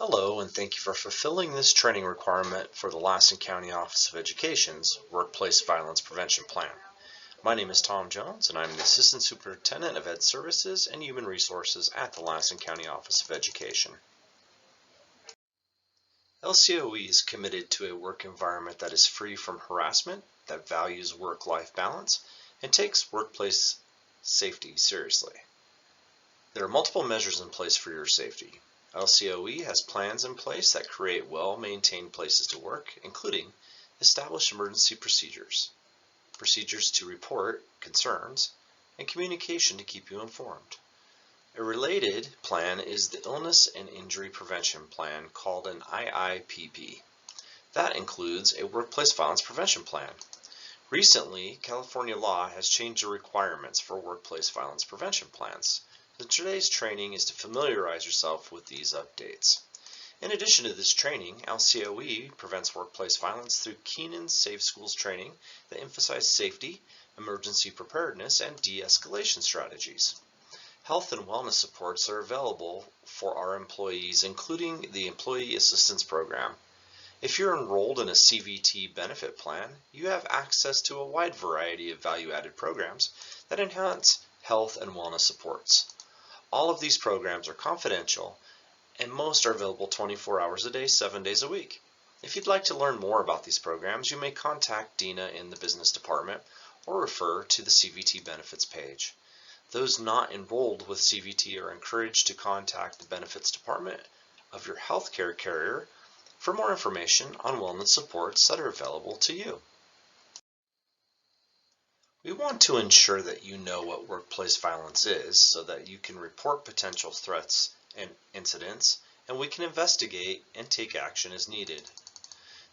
Hello, and thank you for fulfilling this training requirement for the Lassen County Office of Education's Workplace Violence Prevention Plan. My name is Tom Jones, and I'm the Assistant Superintendent of Ed Services and Human Resources at the Lassen County Office of Education. LCOE is committed to a work environment that is free from harassment, that values work-life balance, and takes workplace safety seriously. There are multiple measures in place for your safety. LCOE has plans in place that create well-maintained places to work, including established emergency procedures, procedures to report concerns, and communication to keep you informed. A related plan is the Illness and Injury Prevention Plan called an IIPP. That includes a Workplace Violence Prevention Plan. Recently, California law has changed the requirements for workplace violence prevention plans. Today's training is to familiarize yourself with these updates. In addition to this training, LCOE prevents workplace violence through Keenan's Safe Schools training that emphasizes safety, emergency preparedness, and de-escalation strategies. Health and wellness supports are available for our employees, including the Employee Assistance Program. If you're enrolled in a CVT benefit plan, you have access to a wide variety of value-added programs that enhance health and wellness supports. All of these programs are confidential, and most are available 24 hours a day, 7 days a week. If you'd like to learn more about these programs, you may contact Dina in the business department or refer to the CVT benefits page. Those not enrolled with CVT are encouraged to contact the benefits department of your healthcare carrier for more information on wellness supports that are available to you. We want to ensure that you know what workplace violence is so that you can report potential threats and incidents, and we can investigate and take action as needed.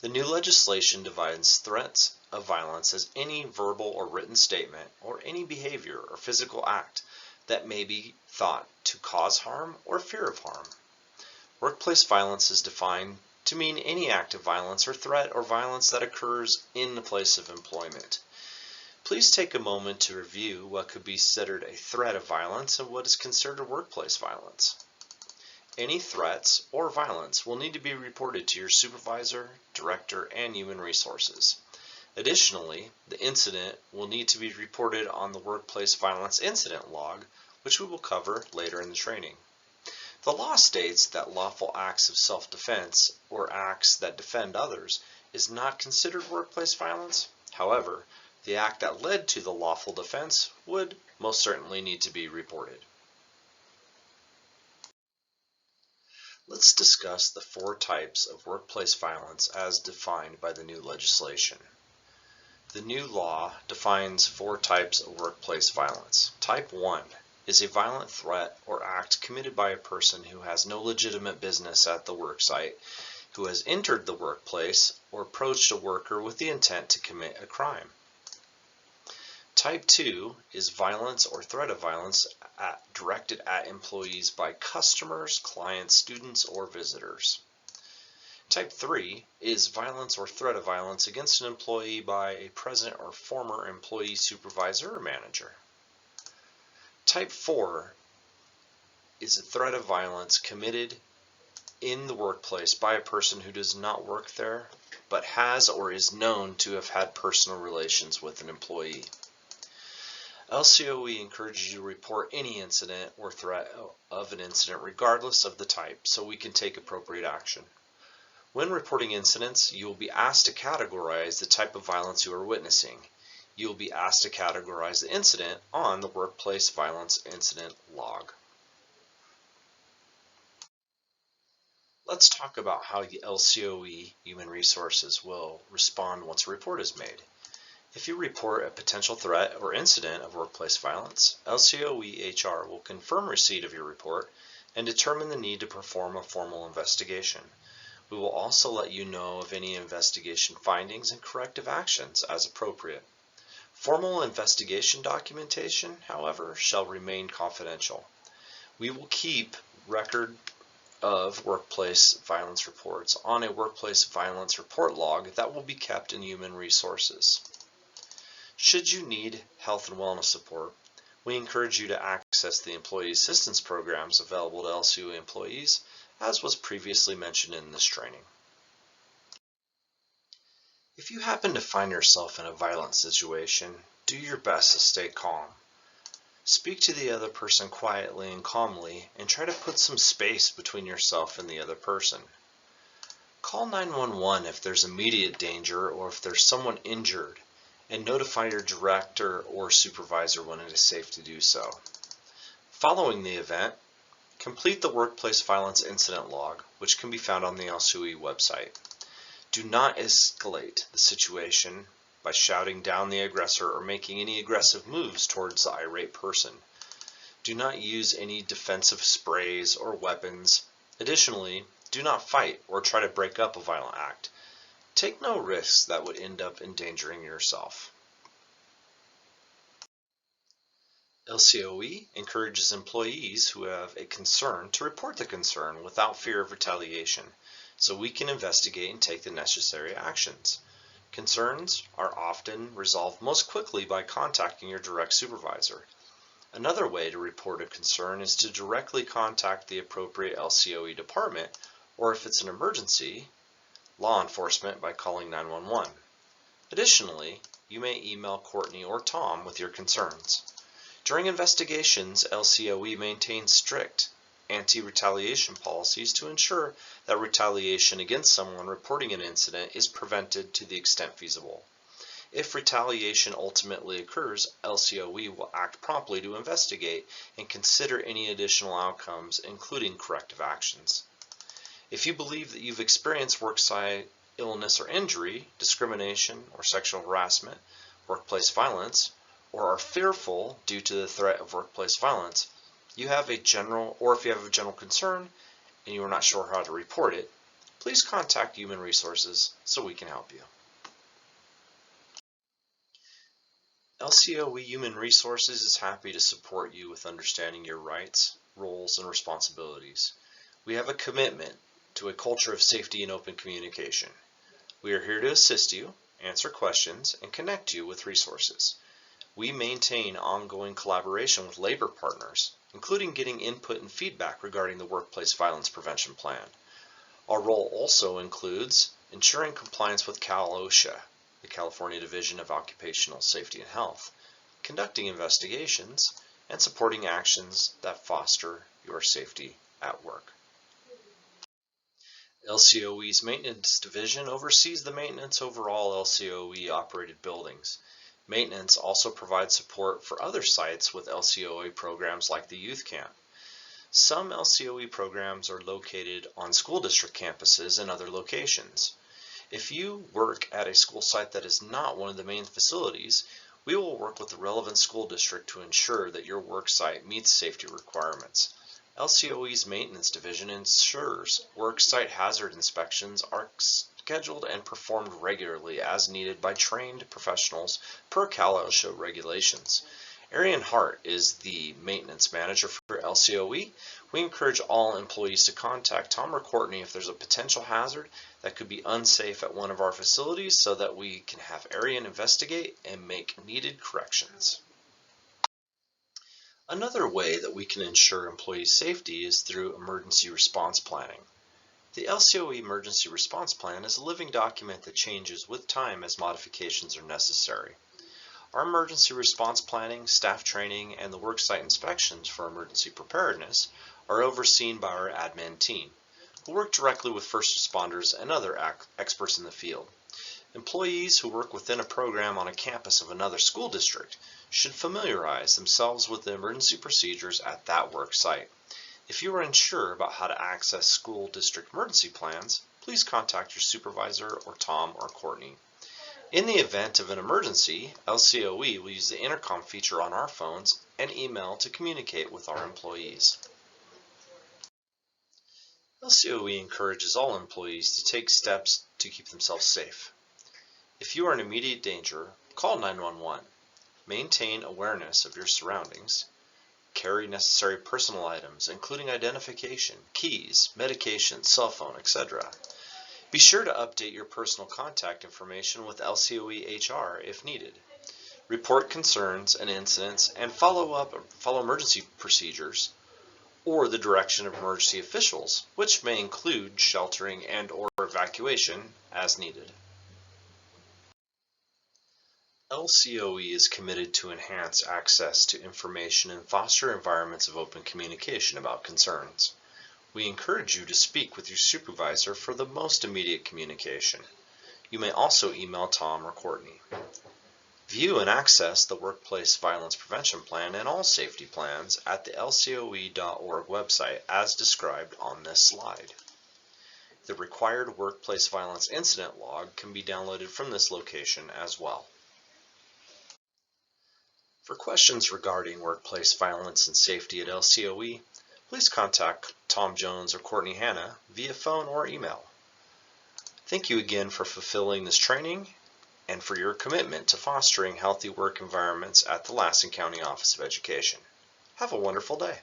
The new legislation defines threats of violence as any verbal or written statement or any behavior or physical act that may be thought to cause harm or fear of harm. Workplace violence is defined to mean any act of violence or threat or violence that occurs in the place of employment. Please take a moment to review what could be considered a threat of violence and what is considered workplace violence. Any threats or violence will need to be reported to your supervisor, director, and human resources. Additionally, the incident will need to be reported on the Workplace Violence Incident Log, which we will cover later in the training. The law states that lawful acts of self-defense or acts that defend others is not considered workplace violence. However, the act that led to the lawful defense would most certainly need to be reported. Let's discuss the 4 types of workplace violence as defined by the new legislation. The new law defines 4 types of workplace violence. Type 1 is a violent threat or act committed by a person who has no legitimate business at the worksite, who has entered the workplace or approached a worker with the intent to commit a crime. Type 2 is violence or threat of violence directed at employees by customers, clients, students, or visitors. Type 3 is violence or threat of violence against an employee by a present or former employee, supervisor, or manager. Type 4 is a threat of violence committed in the workplace by a person who does not work there but has or is known to have had personal relations with an employee. LCOE encourages you to report any incident or threat of an incident regardless of the type so we can take appropriate action. When reporting incidents, you will be asked to categorize the type of violence you are witnessing. You will be asked to categorize the incident on the Workplace Violence Incident Log. Let's talk about how the LCOE Human Resources will respond once a report is made. If you report a potential threat or incident of workplace violence, LCOE HR will confirm receipt of your report and determine the need to perform a formal investigation. We will also let you know of any investigation findings and corrective actions as appropriate. Formal investigation documentation, however, shall remain confidential. We will keep record of workplace violence reports on a workplace violence report log that will be kept in Human Resources. Should you need health and wellness support, we encourage you to access the employee assistance programs available to LCOE employees, as was previously mentioned in this training. If you happen to find yourself in a violent situation, do your best to stay calm. Speak to the other person quietly and calmly, and try to put some space between yourself and the other person. Call 911 if there's immediate danger or if there's someone injured, and notify your director or supervisor when it is safe to do so. Following the event, complete the workplace violence incident log, which can be found on the LCOE website. Do not escalate the situation by shouting down the aggressor or making any aggressive moves towards the irate person. Do not use any defensive sprays or weapons. Additionally, do not fight or try to break up a violent act. Take no risks that would end up endangering yourself. LCOE encourages employees who have a concern to report the concern without fear of retaliation, so we can investigate and take the necessary actions. Concerns are often resolved most quickly by contacting your direct supervisor. Another way to report a concern is to directly contact the appropriate LCOE department, or if it's an emergency, law enforcement by calling 911. Additionally, you may email Courtney or Tom with your concerns. During investigations, LCOE maintains strict anti-retaliation policies to ensure that retaliation against someone reporting an incident is prevented to the extent feasible. If retaliation ultimately occurs, LCOE will act promptly to investigate and consider any additional outcomes, including corrective actions. If you believe that you've experienced worksite illness or injury, discrimination or sexual harassment, workplace violence, or are fearful due to the threat of workplace violence, if you have a general concern and you are not sure how to report it, please contact Human Resources so we can help you. LCOE Human Resources is happy to support you with understanding your rights, roles, and responsibilities. We have a commitment to a culture of safety and open communication. We are here to assist you, answer questions, and connect you with resources. We maintain ongoing collaboration with labor partners, including getting input and feedback regarding the Workplace Violence Prevention Plan. Our role also includes ensuring compliance with Cal-OSHA, the California Division of Occupational Safety and Health, conducting investigations, and supporting actions that foster your safety at work. LCOE's Maintenance Division oversees the maintenance over all LCOE operated buildings. Maintenance also provides support for other sites with LCOE programs like the Youth Camp. Some LCOE programs are located on school district campuses and other locations. If you work at a school site that is not one of the main facilities, we will work with the relevant school district to ensure that your work site meets safety requirements. LCOE's Maintenance Division ensures work site hazard inspections are scheduled and performed regularly as needed by trained professionals per Cal-OSHA regulations. Arian Hart is the maintenance manager for LCOE. We encourage all employees to contact Tom or Courtney if there's a potential hazard that could be unsafe at one of our facilities so that we can have Arian investigate and make needed corrections. Another way that we can ensure employee safety is through emergency response planning. The LCOE Emergency Response Plan is a living document that changes with time as modifications are necessary. Our emergency response planning, staff training, and the worksite inspections for emergency preparedness are overseen by our admin team, who work directly with first responders and other experts in the field. Employees who work within a program on a campus of another school district should familiarize themselves with the emergency procedures at that work site. If you are unsure about how to access school district emergency plans, please contact your supervisor or Tom or Courtney. In the event of an emergency, LCOE will use the intercom feature on our phones and email to communicate with our employees. LCOE encourages all employees to take steps to keep themselves safe. If you are in immediate danger, call 911. Maintain awareness of your surroundings. Carry necessary personal items, including identification, keys, medication, cell phone, etc. Be sure to update your personal contact information with LCOE HR if needed. Report concerns and incidents and follow emergency procedures. or the direction of emergency officials, which may include sheltering and/or evacuation as needed. LCOE is committed to enhance access to information and foster environments of open communication about concerns. We encourage you to speak with your supervisor for the most immediate communication. You may also email Tom or Courtney. View and access the Workplace Violence Prevention Plan and all safety plans at the LCOE.org website as described on this slide. The required workplace violence incident log can be downloaded from this location as well. For questions regarding workplace violence and safety at LCOE, please contact Tom Jones or Courtney Hanna via phone or email. Thank you again for fulfilling this training and for your commitment to fostering healthy work environments at the Lassen County Office of Education. Have a wonderful day.